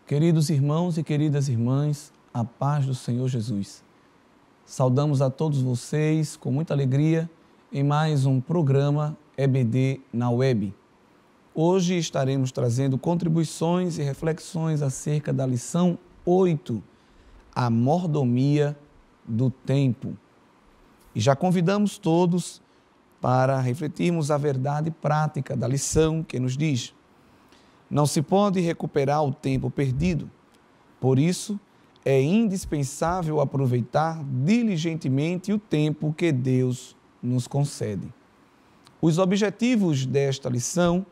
Queridos irmãos e queridas irmãs, a paz do Senhor Jesus. Saudamos a todos vocês com muita alegria em mais um programa EBD na Web. Hoje estaremos trazendo contribuições e reflexões acerca da lição 8, a mordomia do tempo. E já convidamos todos para refletirmos a verdade prática da lição que nos diz: não se pode recuperar o tempo perdido, por isso é indispensável aproveitar diligentemente o tempo que Deus nos concede. Os objetivos desta lição,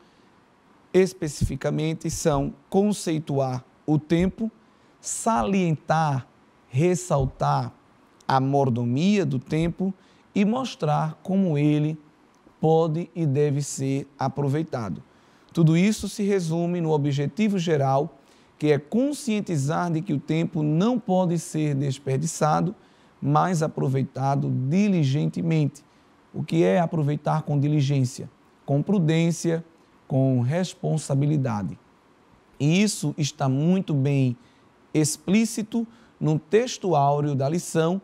especificamente, são conceituar o tempo, salientar, ressaltar a mordomia do tempo e mostrar como ele pode e deve ser aproveitado. Tudo isso se resume no objetivo geral, que é conscientizar de que o tempo não pode ser desperdiçado, mas aproveitado diligentemente. O que é aproveitar com diligência? Com prudência, com responsabilidade. E isso está muito bem explícito no texto áureo da lição,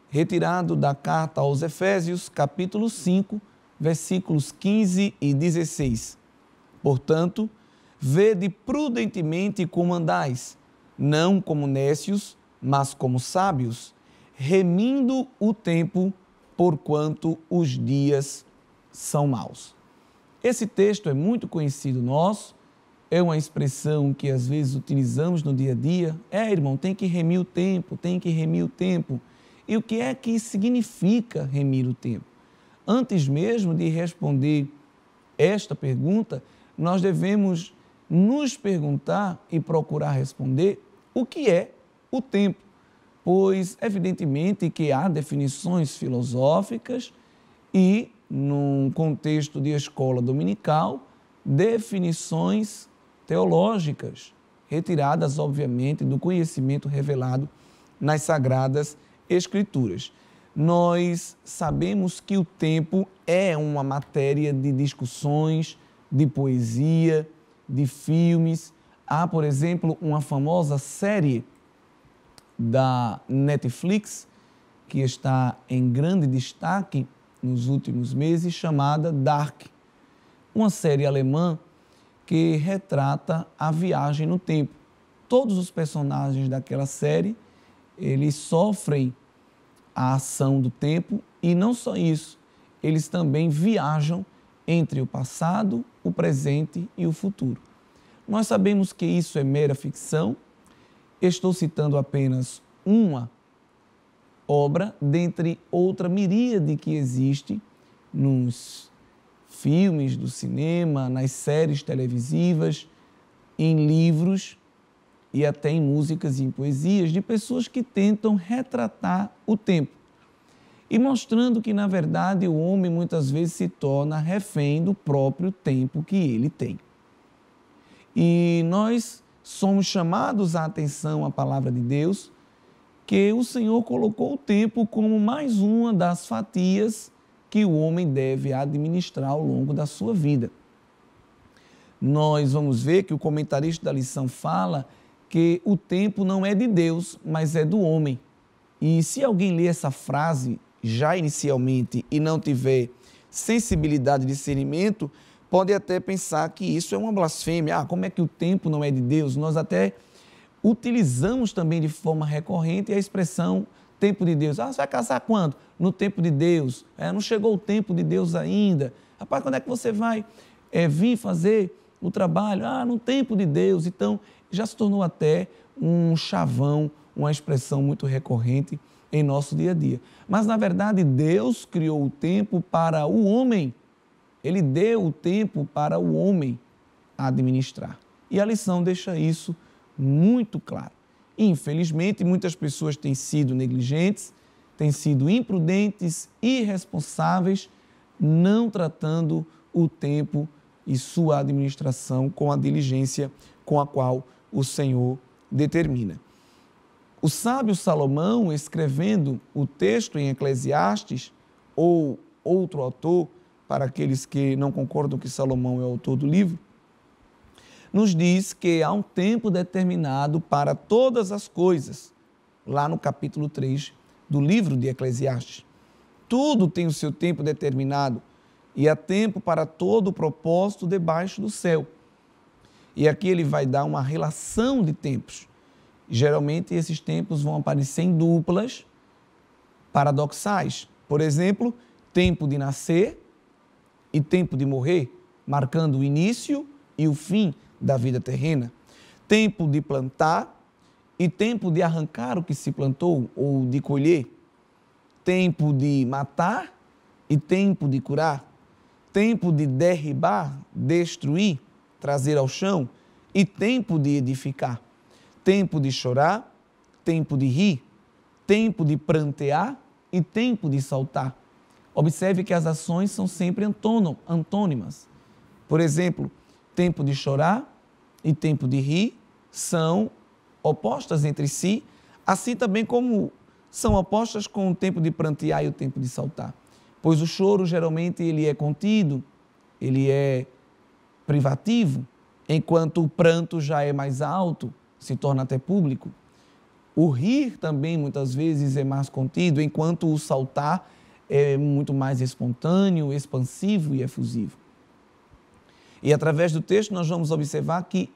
retirado da carta aos Efésios, capítulo 5, versículos 15 e 16. Portanto, vede prudentemente como andais, não como nécios, mas como sábios, remindo o tempo, porquanto os dias são maus. Esse texto é muito conhecido nosso, é uma expressão que às vezes utilizamos no dia a dia. Irmão, tem que remir o tempo, tem que remir o tempo. E o que é que significa remir o tempo? Antes mesmo de responder esta pergunta, nós devemos nos perguntar e procurar responder o que é o tempo, pois evidentemente que há definições filosóficas e, num contexto de escola dominical, definições teológicas, retiradas, obviamente, do conhecimento revelado nas Sagradas Escrituras. Nós sabemos que o tempo é uma matéria de discussões, de poesia, de filmes. Há, por exemplo, uma famosa série da Netflix, que está em grande destaque nos últimos meses, chamada Dark. Uma série alemã que retrata a viagem no tempo. Todos os personagens daquela série, eles sofrem a ação do tempo e não só isso, eles também viajam entre o passado, o presente e o futuro. Nós sabemos que isso é mera ficção. Estou citando apenas uma obra, dentre outra miríade que existe nos filmes do cinema, nas séries televisivas, em livros e até em músicas e em poesias, de pessoas que tentam retratar o tempo. E mostrando que, na verdade, o homem muitas vezes se torna refém do próprio tempo que ele tem. E nós somos chamados a atenção à palavra de Deus, que o Senhor colocou o tempo como mais uma das fatias que o homem deve administrar ao longo da sua vida. Nós vamos ver que o comentarista da lição fala que o tempo não é de Deus, mas é do homem. E se alguém ler essa frase já inicialmente e não tiver sensibilidade de discernimento, pode até pensar que isso é uma blasfêmia. Como é que o tempo não é de Deus? Nós até utilizamos também de forma recorrente a expressão tempo de Deus. Você vai casar quando? No tempo de Deus. Não chegou o tempo de Deus ainda. Rapaz, quando é que você vai vir fazer o trabalho? No tempo de Deus. Então, já se tornou até um chavão, uma expressão muito recorrente em nosso dia a dia. Mas, na verdade, Deus criou o tempo para o homem. Ele deu o tempo para o homem administrar. E a lição deixa isso muito claro. Infelizmente, muitas pessoas têm sido negligentes, têm sido imprudentes, irresponsáveis, não tratando o tempo e sua administração com a diligência com a qual o Senhor determina. O sábio Salomão, escrevendo o texto em Eclesiastes, ou outro autor, para aqueles que não concordam que Salomão é o autor do livro, nos diz que há um tempo determinado para todas as coisas, lá no capítulo 3 do livro de Eclesiastes. Tudo tem o seu tempo determinado e há tempo para todo o propósito debaixo do céu. E aqui ele vai dar uma relação de tempos. Geralmente esses tempos vão aparecer em duplas paradoxais. Por exemplo, tempo de nascer e tempo de morrer, marcando o início e o fim da vida terrena. Tempo de plantar e tempo de arrancar o que se plantou ou de colher. Tempo de matar e tempo de curar. Tempo de derribar, destruir, trazer ao chão e tempo de edificar. Tempo de chorar, tempo de rir, tempo de prantear e tempo de saltar. Observe que as ações são sempre antônimas. Por exemplo, tempo de chorar e tempo de rir são opostas entre si, assim também como são opostas com o tempo de prantear e o tempo de saltar. Pois o choro geralmente ele é contido, ele é privativo, enquanto o pranto já é mais alto, se torna até público. O rir também muitas vezes é mais contido, enquanto o saltar é muito mais espontâneo, expansivo e efusivo. E através do texto nós vamos observar que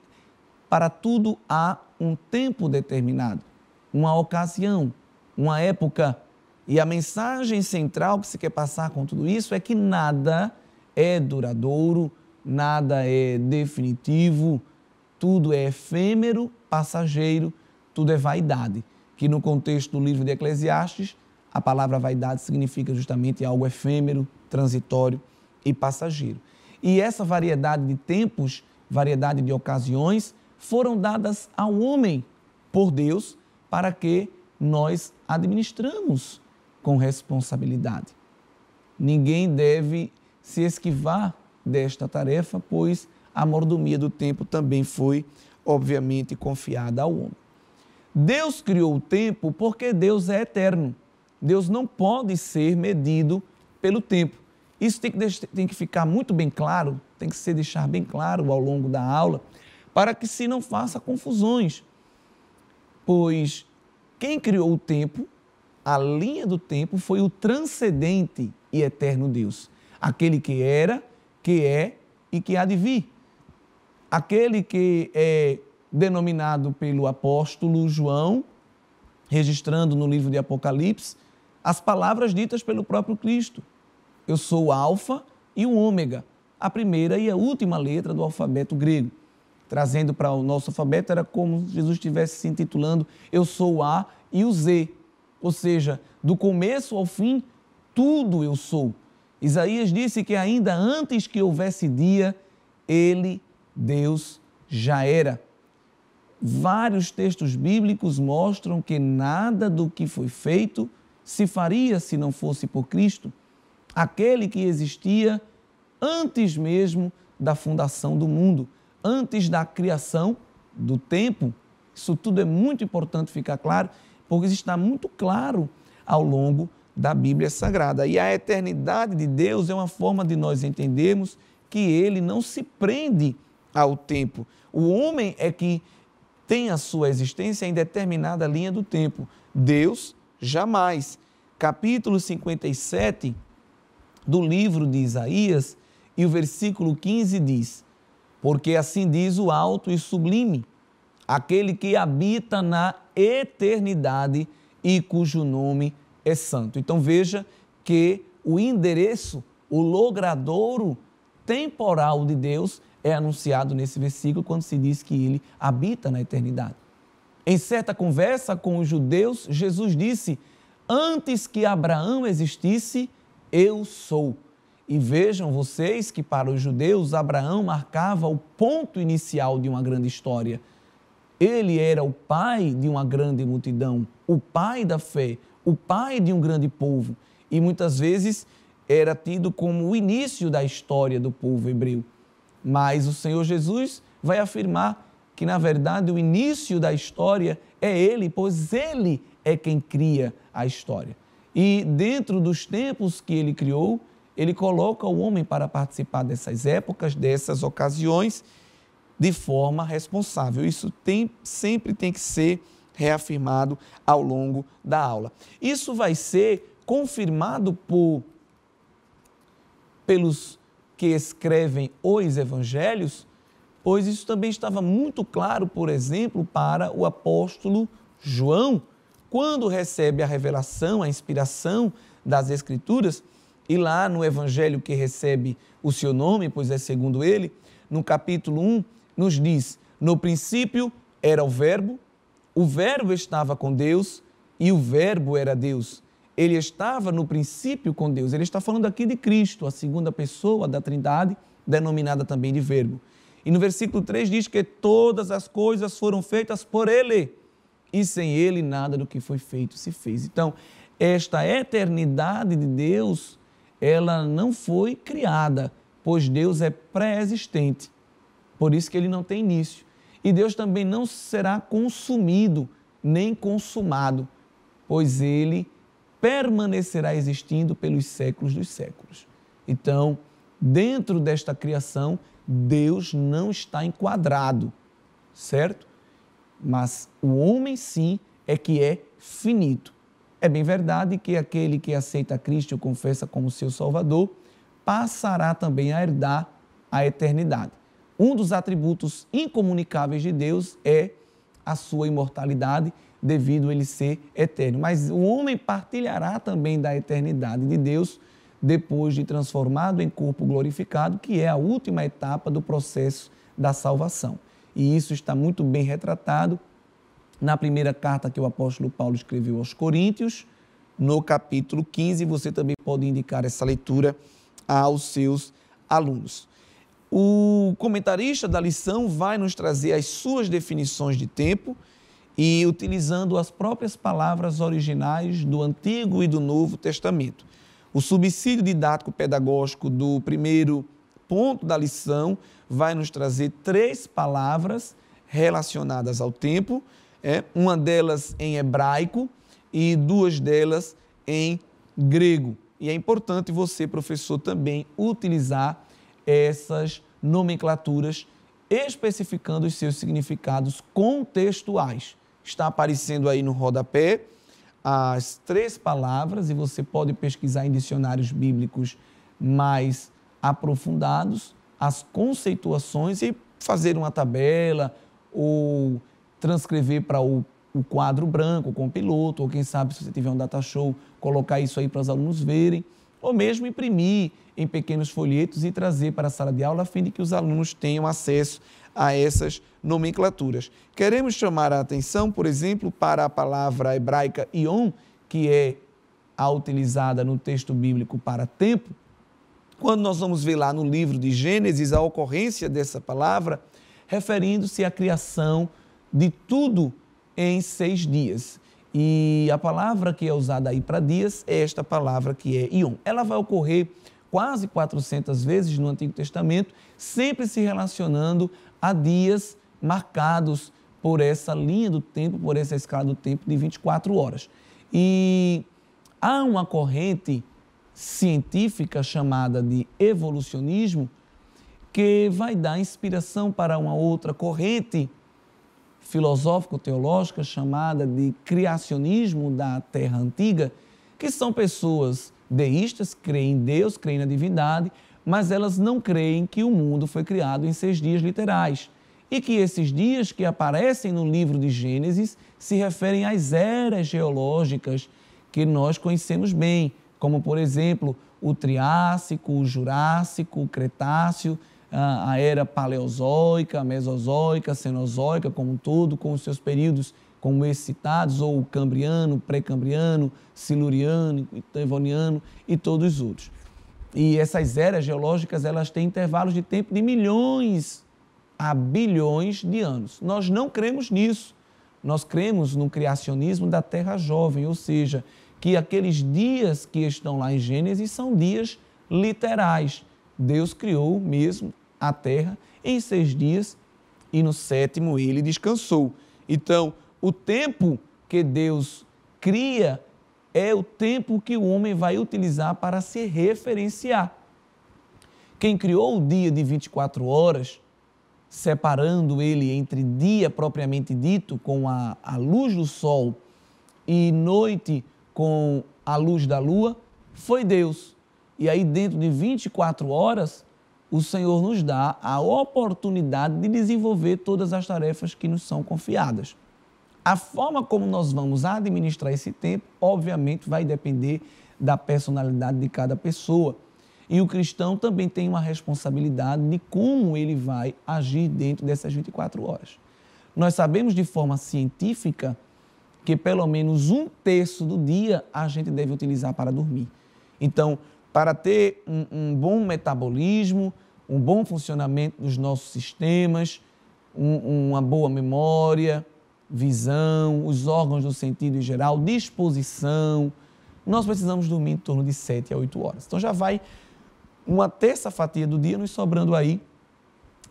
para tudo há um tempo determinado, uma ocasião, uma época. E a mensagem central que se quer passar com tudo isso é que nada é duradouro, nada é definitivo, tudo é efêmero, passageiro, tudo é vaidade. Que no contexto do livro de Eclesiastes, a palavra vaidade significa justamente algo efêmero, transitório e passageiro. E essa variedade de tempos, variedade de ocasiões, foram dadas ao homem por Deus para que nós administramos com responsabilidade. Ninguém deve se esquivar desta tarefa, pois a mordomia do tempo também foi, obviamente, confiada ao homem. Deus criou o tempo porque Deus é eterno. Deus não pode ser medido pelo tempo. Isso tem que ficar muito bem claro, tem que ser deixar bem claro ao longo da aula, para que se não faça confusões. Pois quem criou o tempo, a linha do tempo, foi o transcendente e eterno Deus. Aquele que era, que é e que há de vir. Aquele que é denominado pelo apóstolo João, registrando no livro de Apocalipse, as palavras ditas pelo próprio Cristo. Eu sou o Alfa e o Ômega, a primeira e a última letra do alfabeto grego. Trazendo para o nosso alfabeto, era como se Jesus estivesse se intitulando Eu sou o A e o Z. Ou seja, do começo ao fim, tudo eu sou. Isaías disse que ainda antes que houvesse dia, ele, Deus, já era. Vários textos bíblicos mostram que nada do que foi feito se faria se não fosse por Cristo, aquele que existia antes mesmo da fundação do mundo, antes da criação do tempo. Isso tudo é muito importante ficar claro, porque isso está muito claro ao longo da Bíblia Sagrada. E a eternidade de Deus é uma forma de nós entendermos que ele não se prende ao tempo. O homem é que tem a sua existência em determinada linha do tempo. Deus, jamais. Capítulo 57 do livro de Isaías e o versículo 15 diz: porque assim diz o alto e sublime, aquele que habita na eternidade e cujo nome é santo. Então veja que o endereço, o logradouro temporal de Deus é anunciado nesse versículo quando se diz que ele habita na eternidade. Em certa conversa com os judeus, Jesus disse: antes que Abraão existisse, eu sou. E vejam vocês que para os judeus, Abraão marcava o ponto inicial de uma grande história. Ele era o pai de uma grande multidão, o pai da fé, o pai de um grande povo. E muitas vezes era tido como o início da história do povo hebreu. Mas o Senhor Jesus vai afirmar que, na verdade, o início da história é Ele, pois Ele é quem cria a história. E dentro dos tempos que Ele criou, Ele coloca o homem para participar dessas épocas, dessas ocasiões, de forma responsável. Isso sempre tem que ser reafirmado ao longo da aula. Isso vai ser confirmado pelos que escrevem os evangelhos, pois isso também estava muito claro, por exemplo, para o apóstolo João, quando recebe a revelação, a inspiração das Escrituras, e lá no evangelho que recebe o seu nome, pois é segundo ele, no capítulo 1, nos diz: no princípio era o Verbo estava com Deus e o Verbo era Deus. Ele estava no princípio com Deus. Ele está falando aqui de Cristo, a segunda pessoa da Trindade, denominada também de Verbo. E no versículo 3 diz que todas as coisas foram feitas por Ele, e sem Ele nada do que foi feito se fez. Então, esta eternidade de Deus, ela não foi criada, pois Deus é pré-existente. Por isso que Ele não tem início. E Deus também não será consumido, nem consumado, pois Ele permanecerá existindo pelos séculos dos séculos. Então, dentro desta criação, Deus não está enquadrado, certo? Mas o homem sim é que é finito. É bem verdade que aquele que aceita Cristo e o confessa como seu Salvador passará também a herdar a eternidade. Um dos atributos incomunicáveis de Deus é a sua imortalidade, devido a ele ser eterno. Mas o homem partilhará também da eternidade de Deus depois de transformado em corpo glorificado, que é a última etapa do processo da salvação. E isso está muito bem retratado na primeira carta que o apóstolo Paulo escreveu aos Coríntios, no capítulo 15. Você também pode indicar essa leitura aos seus alunos. O comentarista da lição vai nos trazer as suas definições de tempo e utilizando as próprias palavras originais do Antigo e do Novo Testamento. O subsídio didático-pedagógico do primeiro ponto da lição vai nos trazer 3 palavras relacionadas ao tempo, uma delas em hebraico e 2 delas em grego. E é importante você, professor, também utilizar essas nomenclaturas, especificando os seus significados contextuais. Está aparecendo aí no rodapé as 3 palavras e você pode pesquisar em dicionários bíblicos mais aprofundados as conceituações e fazer uma tabela ou transcrever para o quadro branco com o piloto, ou quem sabe, se você tiver um data show, colocar isso aí para os alunos verem, ou mesmo imprimir em pequenos folhetos e trazer para a sala de aula a fim de que os alunos tenham acesso a essas nomenclaturas. Queremos chamar a atenção, por exemplo, para a palavra hebraica ion, que é a utilizada no texto bíblico para tempo. Quando nós vamos ver lá no livro de Gênesis a ocorrência dessa palavra, referindo-se à criação de tudo em 6 dias. E a palavra que é usada aí para dias é esta palavra que é ion. Ela vai ocorrer quase 400 vezes no Antigo Testamento, sempre se relacionando a dias marcados por essa linha do tempo, por essa escala do tempo de 24 horas. E há uma corrente científica chamada de evolucionismo que vai dar inspiração para uma outra corrente filosófico-teológica chamada de criacionismo da Terra Antiga, que são pessoas deístas, creem em Deus, creem na divindade, mas elas não creem que o mundo foi criado em 6 dias literais e que esses dias que aparecem no livro de Gênesis se referem às eras geológicas que nós conhecemos bem, como, por exemplo, o Triássico, o Jurássico, o Cretáceo, a era Paleozoica, a Mesozoica, a Cenozoica como um todo, com os seus períodos como esses citados, ou o Cambriano, Pré-Cambriano, Siluriano, Devoniano e todos os outros. E essas eras geológicas, elas têm intervalos de tempo de milhões a bilhões de anos. Nós não cremos nisso. Nós cremos no criacionismo da Terra jovem, ou seja, que aqueles dias que estão lá em Gênesis são dias literais. Deus criou mesmo a Terra em 6 dias e no 7º ele descansou. Então, o tempo que Deus cria é o tempo que o homem vai utilizar para se referenciar. Quem criou o dia de 24 horas separando ele entre dia propriamente dito, com a luz do sol, e noite com a luz da lua, foi Deus. E aí, dentro de 24 horas, o Senhor nos dá a oportunidade de desenvolver todas as tarefas que nos são confiadas. A forma como nós vamos administrar esse tempo, obviamente, vai depender da personalidade de cada pessoa. E o cristão também tem uma responsabilidade de como ele vai agir dentro dessas 24 horas. Nós sabemos de forma científica que pelo menos 1/3 do dia a gente deve utilizar para dormir. Então, para ter um bom metabolismo, um bom funcionamento dos nossos sistemas, uma boa memória, visão, os órgãos do sentido em geral, disposição, nós precisamos dormir em torno de 7 a 8 horas. Então já vai uma terça fatia do dia nos sobrando aí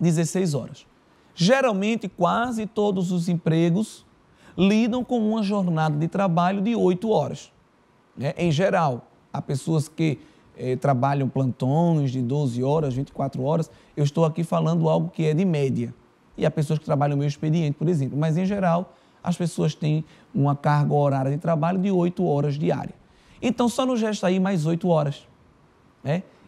16 horas. Geralmente, quase todos os empregos lidam com uma jornada de trabalho de 8 horas. Em geral, há pessoas que trabalham plantões de 12 horas, 24 horas. Eu estou aqui falando algo que é de média. E há pessoas que trabalham meio expediente, por exemplo. Mas, em geral, as pessoas têm uma carga horária de trabalho de 8 horas diárias. Então, só nos resta aí mais 8 horas.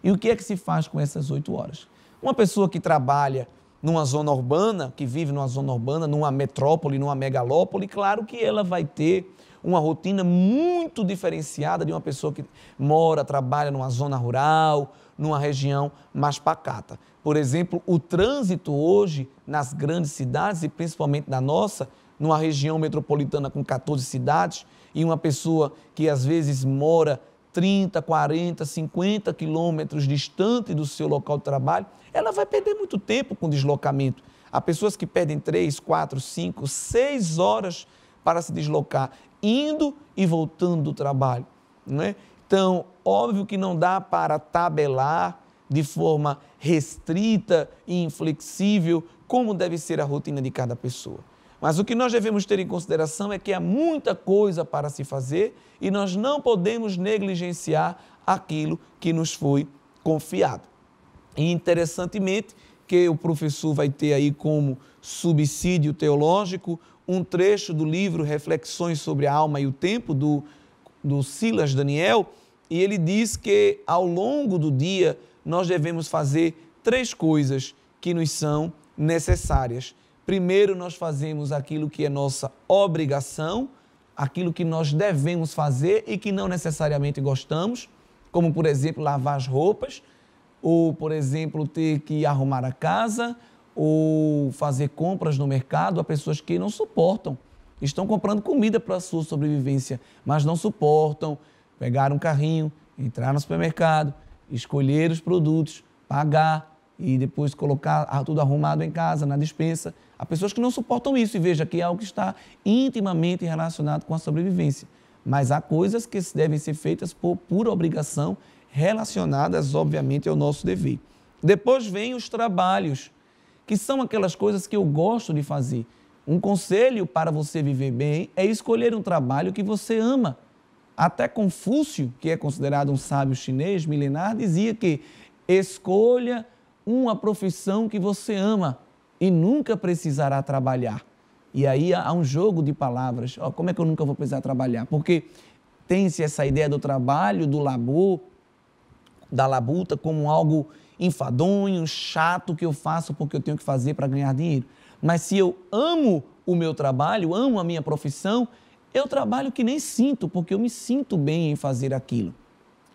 E o que é que se faz com essas 8 horas? Uma pessoa que trabalha numa zona urbana, que vive numa zona urbana, numa metrópole, numa megalópole, claro que ela vai ter uma rotina muito diferenciada de uma pessoa que mora, trabalha numa zona rural, numa região mais pacata. Por exemplo, o trânsito hoje nas grandes cidades, e principalmente na nossa, numa região metropolitana com 14 cidades, e uma pessoa que às vezes mora 30, 40, 50 quilômetros distante do seu local de trabalho, ela vai perder muito tempo com deslocamento. Há pessoas que perdem 3, 4, 5, 6 horas para se deslocar, indo e voltando do trabalho. Não é? Então, óbvio que não dá para tabelar de forma restrita e inflexível como deve ser a rotina de cada pessoa. Mas o que nós devemos ter em consideração é que há muita coisa para se fazer e nós não podemos negligenciar aquilo que nos foi confiado. E interessantemente que o professor vai ter aí como subsídio teológico um trecho do livro Reflexões sobre a Alma e o Tempo, do Silas Daniel, e ele diz que ao longo do dia nós devemos fazer 3 coisas que nos são necessárias. Primeiro, nós fazemos aquilo que é nossa obrigação, aquilo que nós devemos fazer e que não necessariamente gostamos, como, por exemplo, lavar as roupas, ou, por exemplo, ter que arrumar a casa, ou fazer compras no mercado. Há pessoas que não suportam, estão comprando comida para a sua sobrevivência, mas não suportam pegar um carrinho, entrar no supermercado, escolher os produtos, pagar e depois colocar tudo arrumado em casa, na despensa. Há pessoas que não suportam isso e veja que é algo que está intimamente relacionado com a sobrevivência. Mas há coisas que devem ser feitas por pura obrigação, relacionadas, obviamente, ao nosso dever. Depois vem os trabalhos, que são aquelas coisas que eu gosto de fazer. Um conselho para você viver bem é escolher um trabalho que você ama. Até Confúcio, que é considerado um sábio chinês milenar, dizia que escolha uma profissão que você ama e nunca precisará trabalhar. E aí há um jogo de palavras. Como é que eu nunca vou precisar trabalhar? Porque tem-se essa ideia do trabalho, do labor, da labuta, como algo enfadonho, chato que eu faço porque eu tenho que fazer para ganhar dinheiro. Mas se eu amo o meu trabalho, amo a minha profissão, eu trabalho que nem sinto, porque eu me sinto bem em fazer aquilo.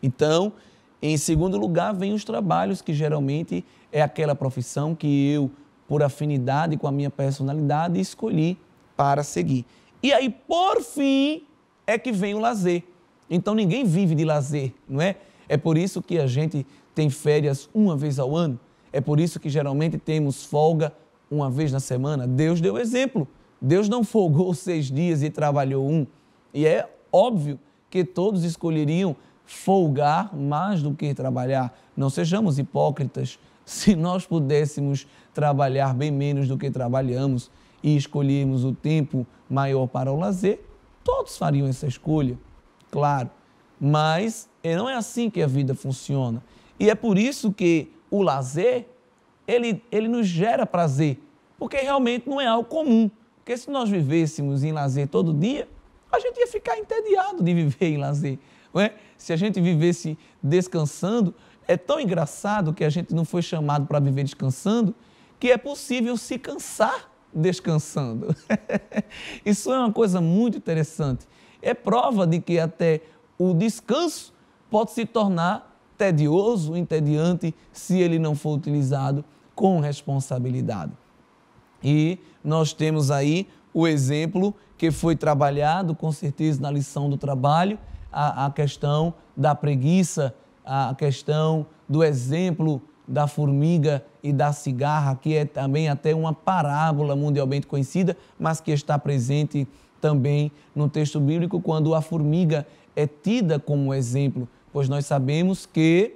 Então, em segundo lugar, vem os trabalhos, que geralmente é aquela profissão que eu, por afinidade com a minha personalidade, escolhi para seguir. E aí, por fim, é que vem o lazer. Então, ninguém vive de lazer, não é? É por isso que a gente tem férias uma vez ao ano. É por isso que geralmente temos folga uma vez na semana. Deus deu exemplo. Deus não folgou 6 dias e trabalhou 1. E é óbvio que todos escolheriam folgar mais do que trabalhar. Não sejamos hipócritas. Se nós pudéssemos trabalhar bem menos do que trabalhamos e escolhermos o tempo maior para o lazer, todos fariam essa escolha, claro. Mas não é assim que a vida funciona. E é por isso que o lazer, ele nos gera prazer. porque realmente não é algo comum. Porque se nós vivêssemos em lazer todo dia, a gente ia ficar entediado de viver em lazer. Não é? Se a gente vivesse descansando, é tão engraçado que a gente não foi chamado para viver descansando, que é possível se cansar descansando. Isso é uma coisa muito interessante. É prova de que até o descanso pode se tornar tedioso, entediante, se ele não for utilizado com responsabilidade. E nós temos aí o exemplo que foi trabalhado, com certeza, na lição do trabalho, a questão da preguiça, a questão do exemplo da formiga e da cigarra, que é também até uma parábola mundialmente conhecida, mas que está presente também no texto bíblico, quando a formiga é tida como exemplo, pois nós sabemos que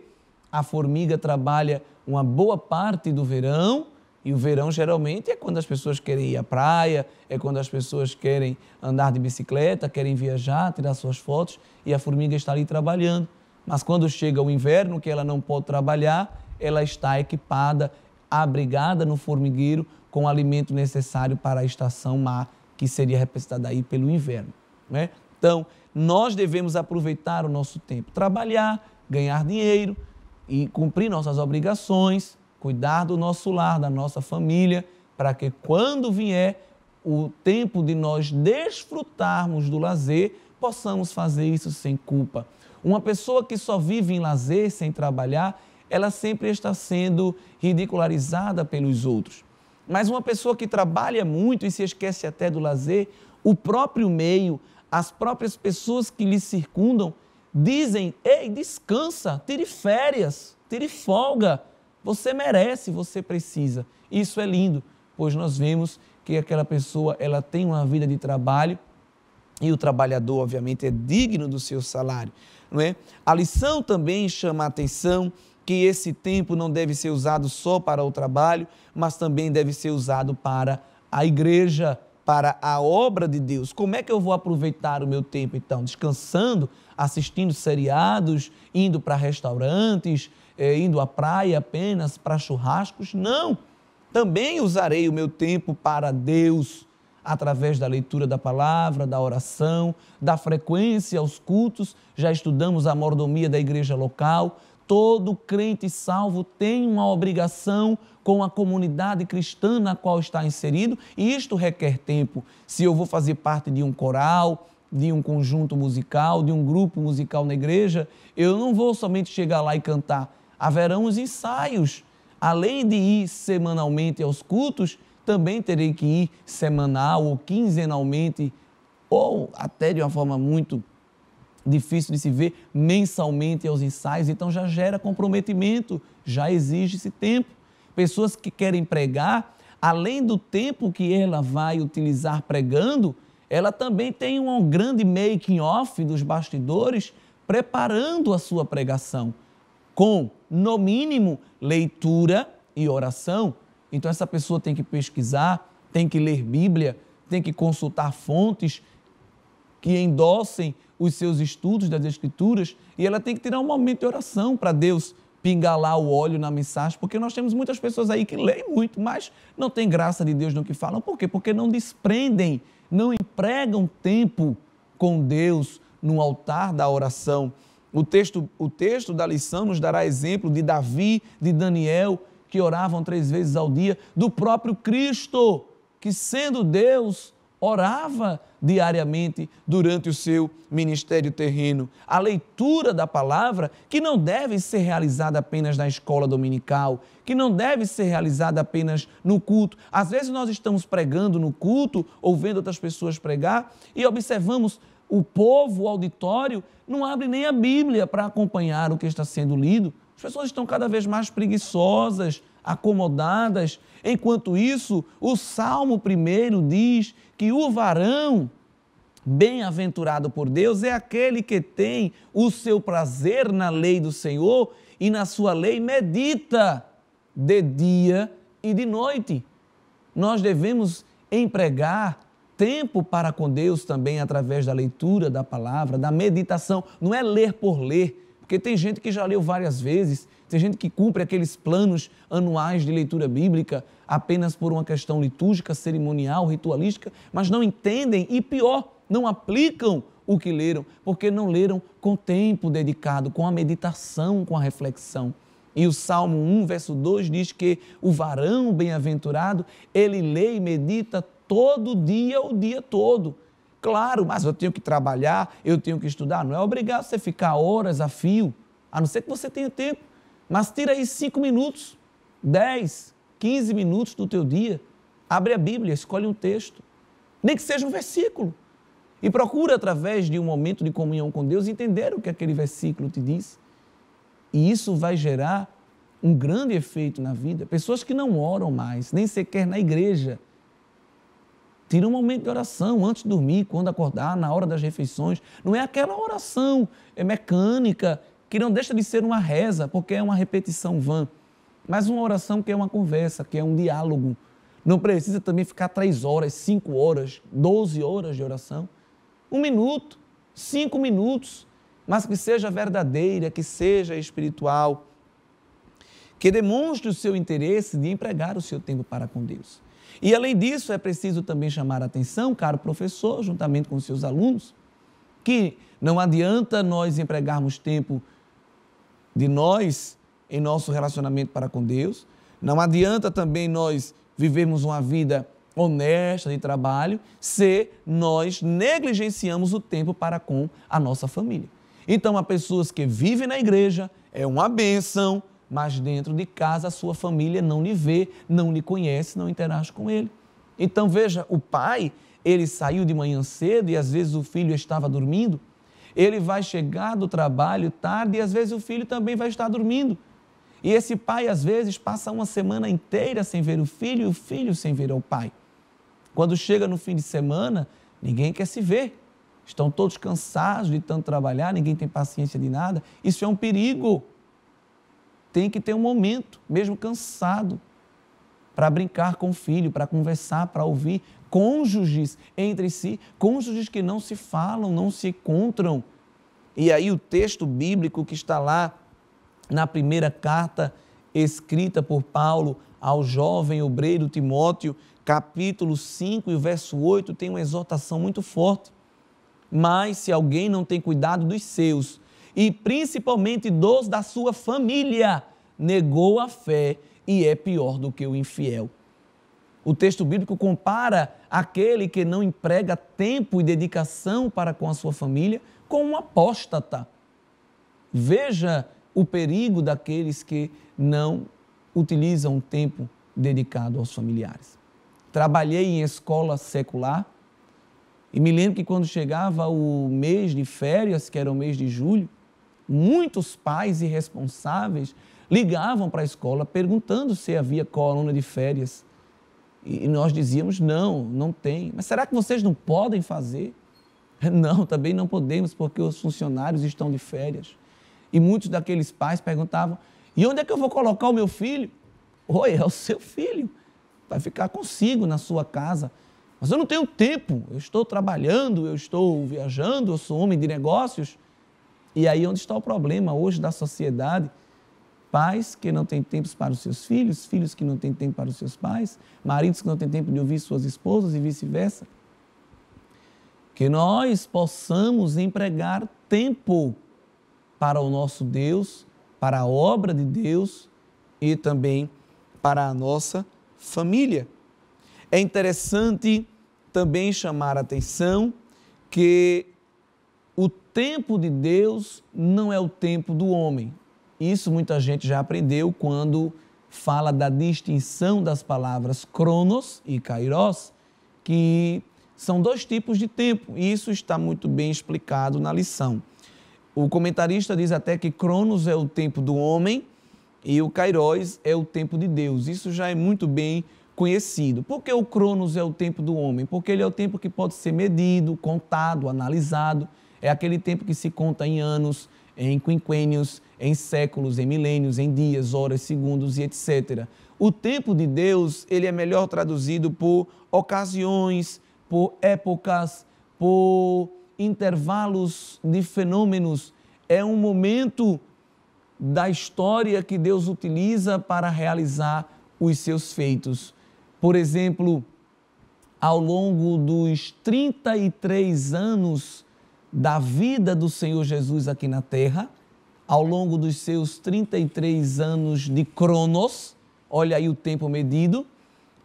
a formiga trabalha uma boa parte do verão, e o verão geralmente é quando as pessoas querem ir à praia, é quando as pessoas querem andar de bicicleta, querem viajar, tirar suas fotos, e a formiga está ali trabalhando. Mas quando chega o inverno, que ela não pode trabalhar, ela está equipada, abrigada no formigueiro, com o alimento necessário para a estação má, que seria representada aí pelo inverno, né? Então, nós devemos aproveitar o nosso tempo, trabalhar, ganhar dinheiro e cumprir nossas obrigações, cuidar do nosso lar, da nossa família, para que quando vier o tempo de nós desfrutarmos do lazer, possamos fazer isso sem culpa. Uma pessoa que só vive em lazer, sem trabalhar, ela sempre está sendo ridicularizada pelos outros. Mas uma pessoa que trabalha muito e se esquece até do lazer, o próprio meio, as próprias pessoas que lhe circundam, dizem: ei, descansa, tire férias, tire folga, você merece, você precisa. Isso é lindo, pois nós vemos que aquela pessoa ela tem uma vida de trabalho e o trabalhador, obviamente, é digno do seu salário, não é? A lição também chama a atenção que esse tempo não deve ser usado só para o trabalho, mas também deve ser usado para a igreja, para a obra de Deus. Como é que eu vou aproveitar o meu tempo, então? Descansando, assistindo seriados, indo para restaurantes, indo à praia apenas para churrascos? Não! Também usarei o meu tempo para Deus, através da leitura da palavra, da oração, da frequência aos cultos. Já estudamos a mordomia da igreja local. Todo crente salvo tem uma obrigação com a comunidade cristã na qual está inserido, e isto requer tempo. Se eu vou fazer parte de um coral, de um conjunto musical, de um grupo musical na igreja, eu não vou somente chegar lá e cantar. Haverão os ensaios. Além de ir semanalmente aos cultos, também terei que ir semanal ou quinzenalmente, ou até de uma forma muito difícil de se ver, mensalmente aos ensaios. Então já gera comprometimento, já exige esse tempo. Pessoas que querem pregar, além do tempo que ela vai utilizar pregando, ela também tem um grande making-off dos bastidores, preparando a sua pregação, com, no mínimo, leitura e oração. Então essa pessoa tem que pesquisar, tem que ler Bíblia, tem que consultar fontes que endossem os seus estudos das Escrituras, e ela tem que tirar um momento de oração para Deus pingar lá o óleo na mensagem, porque nós temos muitas pessoas aí que leem muito, mas não tem graça de Deus no que falam. Por quê? Porque não desprendem, não empregam tempo com Deus no altar da oração. O texto da lição nos dará exemplo de Davi, de Daniel, que oravam 3 vezes ao dia, do próprio Cristo, que sendo Deus, orava diariamente durante o seu ministério terreno. A leitura da palavra, que não deve ser realizada apenas na escola dominical, que não deve ser realizada apenas no culto. Às vezes nós estamos pregando no culto, ou vendo outras pessoas pregar, e observamos o povo, o auditório, não abre nem a Bíblia para acompanhar o que está sendo lido. As pessoas estão cada vez mais preguiçosas, acomodadas. Enquanto isso, o Salmo 1 diz que o varão bem-aventurado por Deus é aquele que tem o seu prazer na lei do Senhor e na sua lei medita de dia e de noite. Nós devemos empregar tempo para com Deus também através da leitura da palavra, da meditação. Não é ler por ler, Porque tem gente que já leu várias vezes, tem gente que cumpre aqueles planos anuais de leitura bíblica apenas por uma questão litúrgica, cerimonial, ritualística, mas não entendem e, pior, não aplicam o que leram, porque não leram com tempo dedicado, com a meditação, com a reflexão. E o Salmo 1, verso 2 diz que o varão bem-aventurado, ele lê e medita todo dia, o dia todo. Claro, mas eu tenho que trabalhar, eu tenho que estudar. Não é obrigado você ficar horas a fio, a não ser que você tenha tempo. Mas tira aí 5 minutos, 10, 15 minutos do teu dia. Abre a Bíblia, escolhe um texto, nem que seja um versículo. E procura, através de um momento de comunhão com Deus, entender o que aquele versículo te diz. E isso vai gerar um grande efeito na vida. Pessoas que não oram mais, nem sequer na igreja. Tira um momento de oração antes de dormir, quando acordar, na hora das refeições. Não é aquela oração mecânica, que não deixa de ser uma reza, porque é uma repetição vã. Mas uma oração que é uma conversa, que é um diálogo. Não precisa também ficar 3 horas, 5 horas, 12 horas de oração. 1 minuto, 5 minutos, mas que seja verdadeira, que seja espiritual, que demonstre o seu interesse de empregar o seu tempo para com Deus. E além disso, é preciso também chamar a atenção, caro professor, juntamente com os seus alunos, que não adianta nós empregarmos tempo de nós em nosso relacionamento para com Deus, não adianta também nós vivermos uma vida honesta de trabalho, se nós negligenciamos o tempo para com a nossa família. Então, há pessoas que vivem na igreja, é uma bênção, mas dentro de casa a sua família não lhe vê, não lhe conhece, não interage com ele. Então, veja, o pai, ele saiu de manhã cedo e às vezes o filho estava dormindo, ele vai chegar do trabalho tarde e às vezes o filho também vai estar dormindo. E esse pai, às vezes, passa uma semana inteira sem ver o filho e o filho sem ver o pai. Quando chega no fim de semana, ninguém quer se ver. Estão todos cansados de tanto trabalhar, ninguém tem paciência de nada. Isso é um perigo. Tem que ter um momento, mesmo cansado, para brincar com o filho, para conversar, para ouvir. Cônjuges entre si, cônjuges que não se falam, não se encontram. E aí o texto bíblico que está lá na primeira carta escrita por Paulo ao jovem obreiro Timóteo, capítulo 5 e o verso 8, tem uma exortação muito forte. Mas se alguém não tem cuidado dos seus, e principalmente dos da sua família, negou a fé e é pior do que o infiel. O texto bíblico compara aquele que não emprega tempo e dedicação para com a sua família com um apóstata. Veja o perigo daqueles que não utilizam o tempo dedicado aos familiares. Trabalhei em escola secular e me lembro que quando chegava o mês de férias, que era o mês de julho, muitos pais irresponsáveis ligavam para a escola perguntando se havia colônia de férias. E nós dizíamos, não tem. Mas será que vocês não podem fazer? Não, também não podemos, porque os funcionários estão de férias. E muitos daqueles pais perguntavam, e onde é que eu vou colocar o meu filho? Oi, é o seu filho, vai ficar consigo na sua casa. Mas eu não tenho tempo, eu estou trabalhando, eu estou viajando, eu sou homem de negócios. E aí onde está o problema hoje da sociedade? Pais que não têm tempo para os seus filhos, filhos que não têm tempo para os seus pais, maridos que não têm tempo de ouvir suas esposas e vice-versa. Que nós possamos empregar tempo para o nosso Deus, para a obra de Deus e também para a nossa família. É interessante também chamar a atenção que o tempo de Deus não é o tempo do homem. Isso muita gente já aprendeu quando fala da distinção das palavras cronos e kairos, que são 2 tipos de tempo, e isso está muito bem explicado na lição. O comentarista diz até que cronos é o tempo do homem e o kairos é o tempo de Deus. Isso já é muito bem conhecido. Por que o cronos é o tempo do homem? Porque ele é o tempo que pode ser medido, contado, analisado. É aquele tempo que se conta em anos, em quinquênios, em séculos, em milênios, em dias, horas, segundos e etc. O tempo de Deus, ele é melhor traduzido por ocasiões, por épocas, por intervalos de fenômenos. é um momento da história que Deus utiliza para realizar os seus feitos. Por exemplo, ao longo dos 33 anos da vida do Senhor Jesus aqui na terra, ao longo dos seus 33 anos de cronos, olha aí o tempo medido,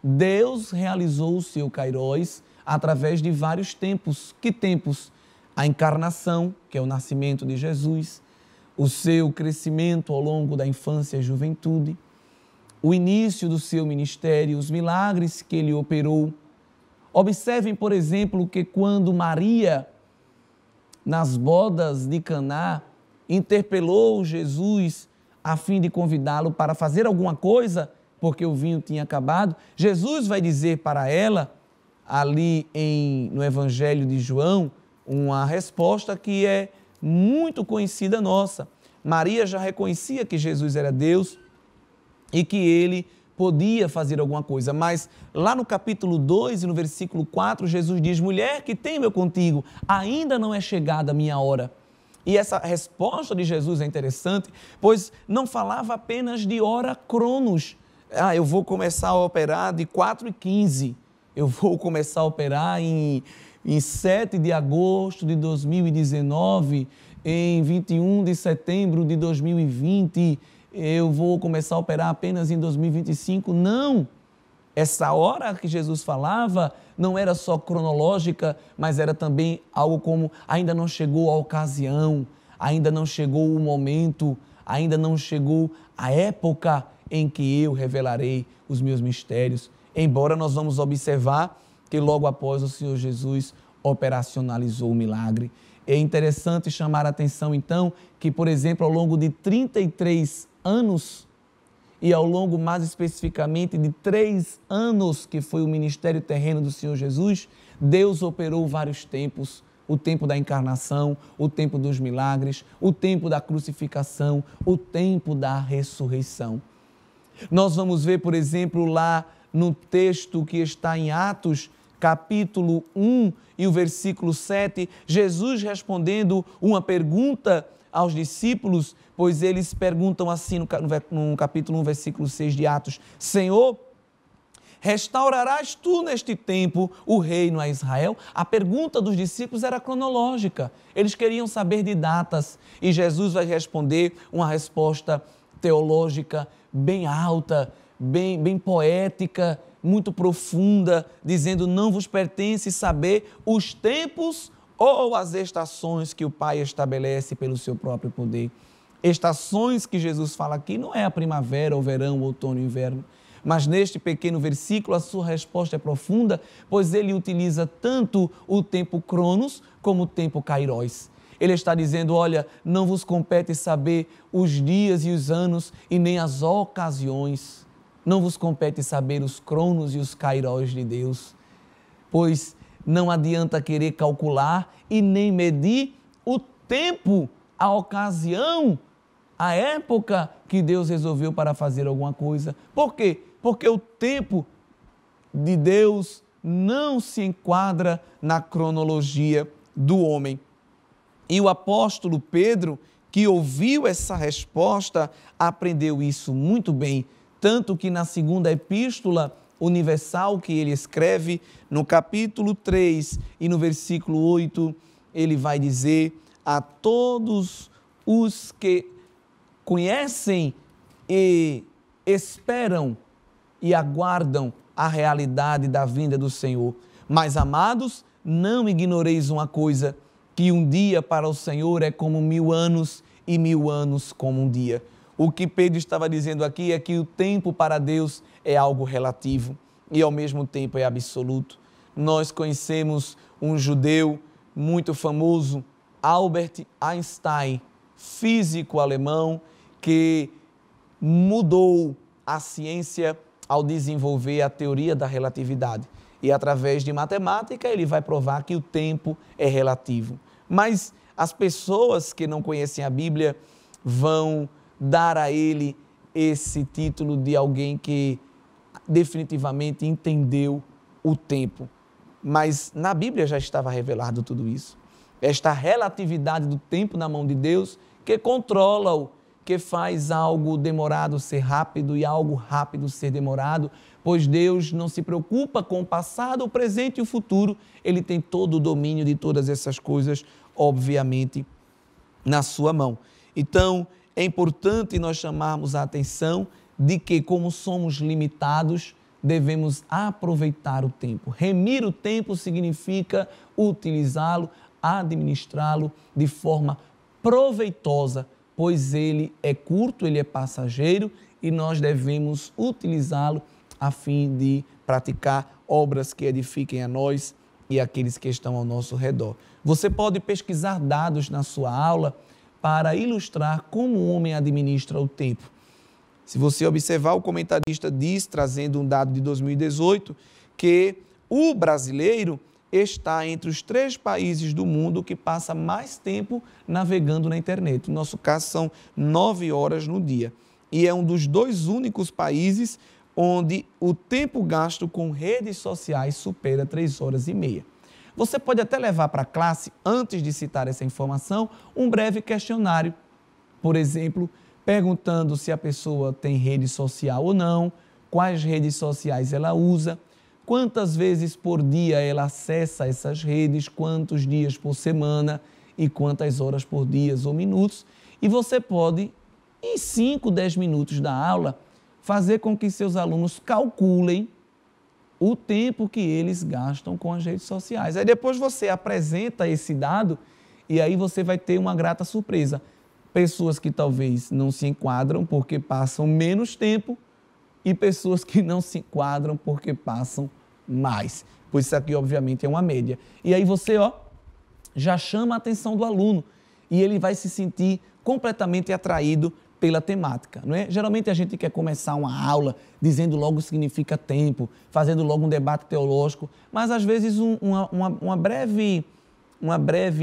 Deus realizou o seu Kairos através de vários tempos. Que tempos? A encarnação, que é o nascimento de Jesus, o seu crescimento ao longo da infância e juventude, o início do seu ministério, os milagres que ele operou. Observem, por exemplo, que quando Maria, nas bodas de Caná, interpelou Jesus a fim de convidá-lo para fazer alguma coisa, porque o vinho tinha acabado, Jesus vai dizer para ela, ali no Evangelho de João, uma resposta que é muito conhecida nossa. Maria já reconhecia que Jesus era Deus e que ele podia fazer alguma coisa, mas lá no capítulo 2 e no versículo 4, Jesus diz: mulher, que tenho eu contigo, ainda não é chegada a minha hora. E essa resposta de Jesus é interessante, pois não falava apenas de hora cronos. Eu vou começar a operar de 4h15, eu vou começar a operar em 7 de agosto de 2019, em 21 de setembro de 2020, eu vou começar a operar apenas em 2025. Não! Essa hora que Jesus falava não era só cronológica, mas era também algo como ainda não chegou a ocasião, ainda não chegou o momento, ainda não chegou a época em que eu revelarei os meus mistérios. Embora nós vamos observar que logo após o Senhor Jesus operacionalizou o milagre. É interessante chamar a atenção, então, que, por exemplo, ao longo de 33 anos, e ao longo mais especificamente de 3 anos, que foi o ministério terreno do Senhor Jesus, Deus operou vários tempos: o tempo da encarnação, o tempo dos milagres, o tempo da crucificação, o tempo da ressurreição. Nós vamos ver, por exemplo, lá no texto que está em Atos, capítulo 1 e o versículo 7, Jesus respondendo uma pergunta aos discípulos, pois eles perguntam assim no capítulo 1, versículo 6 de Atos: Senhor, restaurarás tu neste tempo o reino a Israel? A pergunta dos discípulos era cronológica, eles queriam saber de datas, e Jesus vai responder uma resposta teológica bem alta, bem poética, muito profunda, dizendo: não vos pertence saber os tempos ou as estações que o Pai estabelece pelo seu próprio poder. Estações que Jesus fala aqui não é a primavera, o verão, o outono e o inverno, mas neste pequeno versículo a sua resposta é profunda, pois ele utiliza tanto o tempo cronos como o tempo kairos. Ele está dizendo: olha, não vos compete saber os dias e os anos e nem as ocasiões. Não vos compete saber os cronos e os kairos de Deus, pois não adianta querer calcular e nem medir o tempo, a ocasião, a época que Deus resolveu para fazer alguma coisa. Por quê? Porque o tempo de Deus não se enquadra na cronologia do homem. E o apóstolo Pedro, que ouviu essa resposta, aprendeu isso muito bem, tanto que na segunda epístola universal que ele escreve, no capítulo 3 e no versículo 8, ele vai dizer: a todos os que conhecem e esperam e aguardam a realidade da vinda do Senhor. Mas, amados, não ignoreis uma coisa, que um dia para o Senhor é como 1000 anos e 1000 anos como um dia. O que Pedro estava dizendo aqui é que o tempo para Deus é algo relativo e ao mesmo tempo é absoluto. Nós conhecemos um judeu muito famoso, Albert Einstein, físico alemão, que mudou a ciência ao desenvolver a teoria da relatividade. E através de matemática ele vai provar que o tempo é relativo. Mas as pessoas que não conhecem a Bíblia vão dar a ele esse título de alguém que definitivamente entendeu o tempo. Mas na Bíblia já estava revelado tudo isso. esta relatividade do tempo na mão de Deus, que controla-o, que faz algo demorado ser rápido e algo rápido ser demorado, pois Deus não se preocupa com o passado, o presente e o futuro. Ele tem todo o domínio de todas essas coisas, obviamente, na sua mão. Então, é importante nós chamarmos a atenção de que, como somos limitados, devemos aproveitar o tempo. Remir o tempo significa utilizá-lo, administrá-lo de forma proveitosa, pois ele é curto, ele é passageiro e nós devemos utilizá-lo a fim de praticar obras que edifiquem a nós e aqueles que estão ao nosso redor. Você pode pesquisar dados na sua aula para ilustrar como o homem administra o tempo. Se você observar, o comentarista diz, trazendo um dado de 2018, que o brasileiro está entre os 3 países do mundo que passa mais tempo navegando na internet. No nosso caso, são 9 horas no dia. E é um dos 2 únicos países onde o tempo gasto com redes sociais supera 3 horas e meia. Você pode até levar para a classe, antes de citar essa informação, um breve questionário. Por exemplo, perguntando se a pessoa tem rede social ou não, quais redes sociais ela usa, quantas vezes por dia ela acessa essas redes, quantos dias por semana e quantas horas por dia ou minutos. E você pode, em 5, 10 minutos da aula, fazer com que seus alunos calculem o tempo que eles gastam com as redes sociais. Aí depois você apresenta esse dado e aí você vai ter uma grata surpresa. Pessoas que talvez não se enquadram porque passam menos tempo e pessoas que não se enquadram porque passam mais. Pois isso aqui, obviamente, é uma média. E aí você, já chama a atenção do aluno e ele vai se sentir completamente atraído pela temática, não é? Geralmente a gente quer começar uma aula dizendo logo o que significa tempo, fazendo logo um debate teológico, mas às vezes uma breve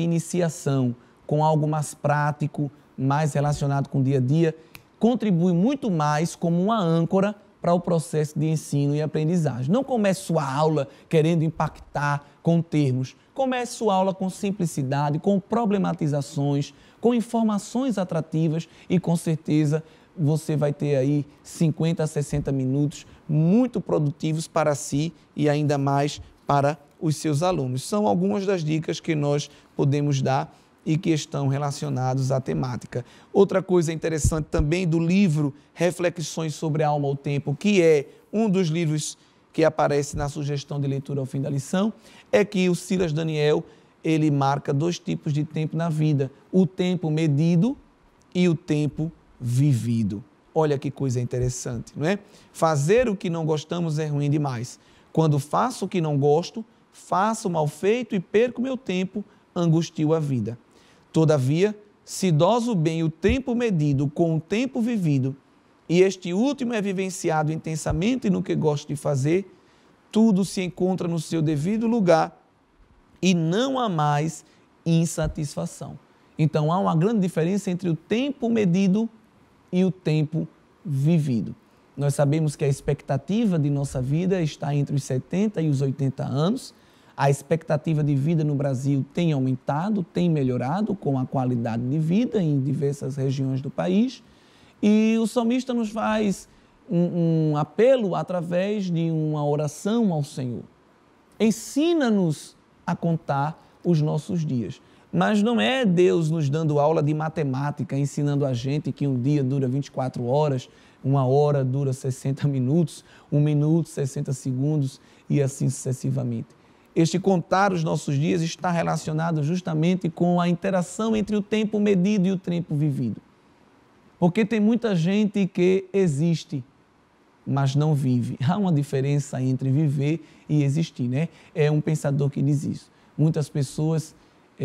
iniciação com algo mais prático, mais relacionado com o dia a dia, contribui muito mais como uma âncora para o processo de ensino e aprendizagem. Não comece sua aula querendo impactar com termos. Comece sua aula com simplicidade, com problematizações, com informações atrativas e com certeza você vai ter aí 50 a 60 minutos muito produtivos para si e ainda mais para os seus alunos. São algumas das dicas que nós podemos dar e que estão relacionados à temática. Outra coisa interessante também do livro Reflexões sobre a Alma ao Tempo, que é um dos livros que aparece na sugestão de leitura ao fim da lição, é que o Silas Daniel, ele marca 2 tipos de tempo na vida, o tempo medido e o tempo vivido. Olha que coisa interessante, não é? Fazer o que não gostamos é ruim demais. Quando faço o que não gosto, faço mal feito e perco meu tempo, angustio a vida. Todavia, se doso bem o tempo medido com o tempo vivido, e este último é vivenciado intensamente no que gosto de fazer, tudo se encontra no seu devido lugar e não há mais insatisfação. Então, há uma grande diferença entre o tempo medido e o tempo vivido. Nós sabemos que a expectativa de nossa vida está entre os 70 e os 80 anos. A expectativa de vida no Brasil tem aumentado, tem melhorado com a qualidade de vida em diversas regiões do país. E o salmista nos faz um apelo através de uma oração ao Senhor. Ensina-nos a contar os nossos dias. Mas não é Deus nos dando aula de matemática, ensinando a gente que um dia dura 24 horas, 1 hora dura 60 minutos, 1 minuto, 60 segundos e assim sucessivamente. Este contar os nossos dias está relacionado justamente com a interação entre o tempo medido e o tempo vivido. Porque tem muita gente que existe, mas não vive. Há uma diferença entre viver e existir, né? É um pensador que diz isso.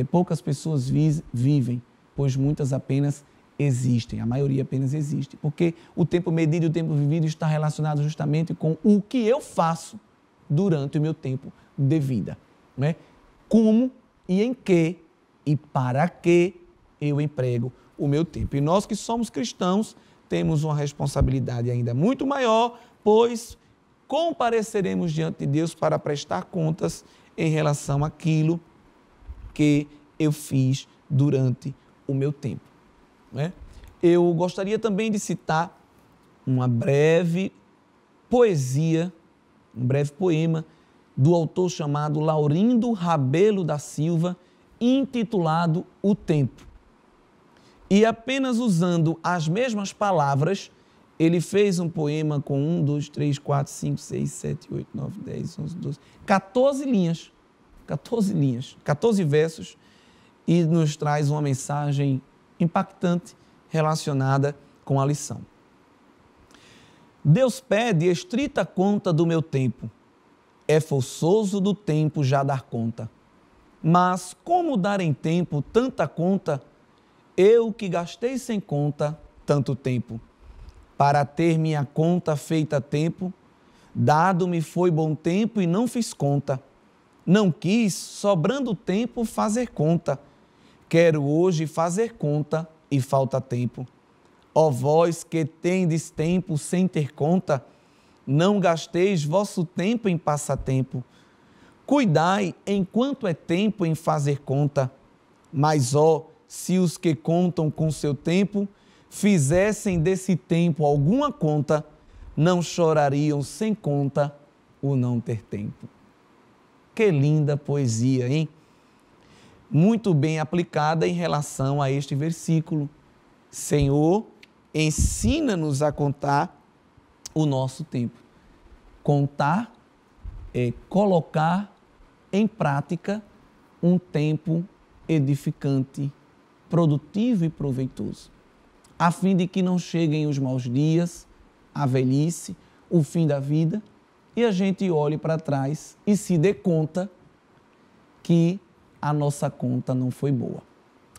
Poucas pessoas vivem, pois muitas apenas existem. A maioria apenas existe. Porque o tempo medido e o tempo vivido está relacionado justamente com o que eu faço durante o meu tempo de vida, né? Como e em que e para que eu emprego o meu tempo. E nós que somos cristãos temos uma responsabilidade ainda muito maior, pois compareceremos diante de Deus para prestar contas em relação àquilo que eu fiz durante o meu tempo. Né? Eu gostaria também de citar uma breve poesia, um breve poema do autor chamado Laurindo Rabelo da Silva, intitulado O Tempo. E apenas usando as mesmas palavras, ele fez um poema com 1, 2, 3, 4, 5, 6, 7, 8, 9, 10, 11, 12, 14 linhas, 14 versos, e nos traz uma mensagem impactante relacionada com a lição. Deus pede estrita conta do meu tempo, é forçoso do tempo já dar conta. Mas como dar em tempo tanta conta, eu que gastei sem conta tanto tempo? Para ter minha conta feita a tempo, dado-me foi bom tempo e não fiz conta. Não quis, sobrando tempo, fazer conta. Quero hoje fazer conta e falta tempo. Ó vós que tendes tempo sem ter conta, não gasteis vosso tempo em passatempo. Cuidai enquanto é tempo em fazer conta. Mas, ó, se os que contam com seu tempo fizessem desse tempo alguma conta, não chorariam sem conta o não ter tempo. Que linda poesia, hein? Muito bem aplicada em relação a este versículo. Senhor, ensina-nos a contar o nosso tempo. Contar é colocar em prática um tempo edificante, produtivo e proveitoso, a fim de que não cheguem os maus dias, a velhice, o fim da vida, e a gente olhe para trás e se dê conta que a nossa conta não foi boa.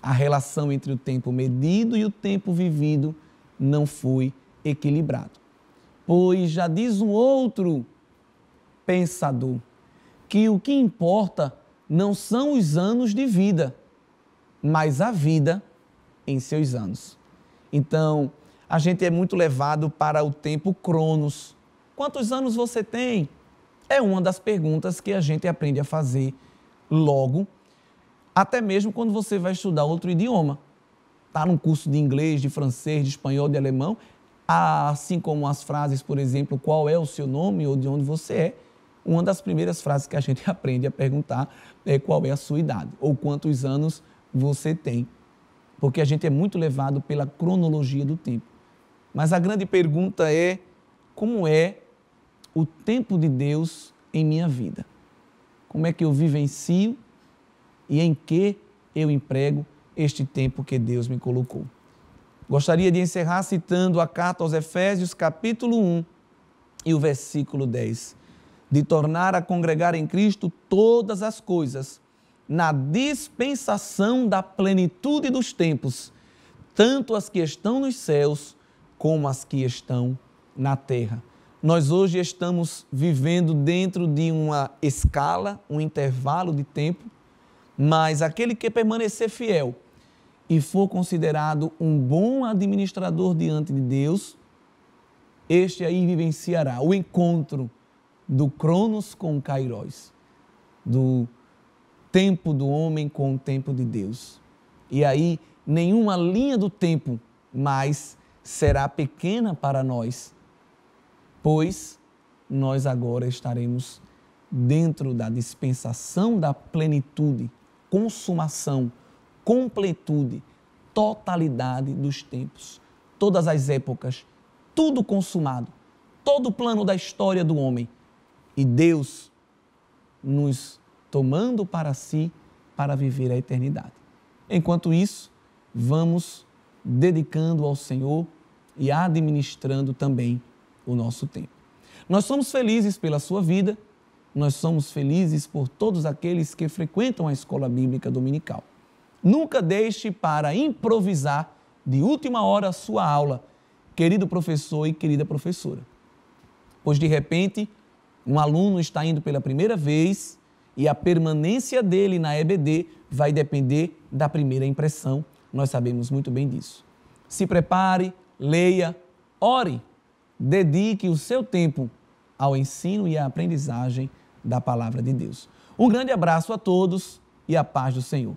A relação entre o tempo medido e o tempo vivido não foi equilibrado. Pois já diz um outro pensador que o que importa não são os anos de vida, mas a vida em seus anos. Então, a gente é muito levado para o tempo cronos. Quantos anos você tem? É uma das perguntas que a gente aprende a fazer logo, até mesmo quando você vai estudar outro idioma. Está num curso de inglês, de francês, de espanhol, de alemão, assim como as frases, por exemplo, qual é o seu nome ou de onde você é, uma das primeiras frases que a gente aprende a perguntar é qual é a sua idade ou quantos anos você tem. Porque a gente é muito levado pela cronologia do tempo. Mas a grande pergunta é, como é o tempo de Deus em minha vida? Como é que eu vivencio e em que eu emprego este tempo que Deus me colocou? Gostaria de encerrar citando a carta aos Efésios, capítulo 1 e o versículo 10. De tornar a congregar em Cristo todas as coisas, na dispensação da plenitude dos tempos, tanto as que estão nos céus, como as que estão na terra. Nós hoje estamos vivendo dentro de uma escala, um intervalo de tempo, mas aquele que permanecer fiel e for considerado um bom administrador diante de Deus, este aí vivenciará o encontro do Cronos com o Kairos, do tempo do homem com o tempo de Deus. E aí, nenhuma linha do tempo mais será pequena para nós, pois nós agora estaremos dentro da dispensação da plenitude, consumação, completude, totalidade dos tempos, todas as épocas, tudo consumado, todo o plano da história do homem. E Deus nos tomando para si para viver a eternidade. Enquanto isso, vamos dedicando ao Senhor e administrando também o nosso tempo. Nós somos felizes pela sua vida, nós somos felizes por todos aqueles que frequentam a escola bíblica dominical. Nunca deixe para improvisar de última hora a sua aula, querido professor e querida professora. Pois de repente, um aluno está indo pela primeira vez e a permanência dele na EBD vai depender da primeira impressão. Nós sabemos muito bem disso. Se prepare, leia, ore, dedique o seu tempo ao ensino e à aprendizagem da palavra de Deus. Um grande abraço a todos e a paz do Senhor.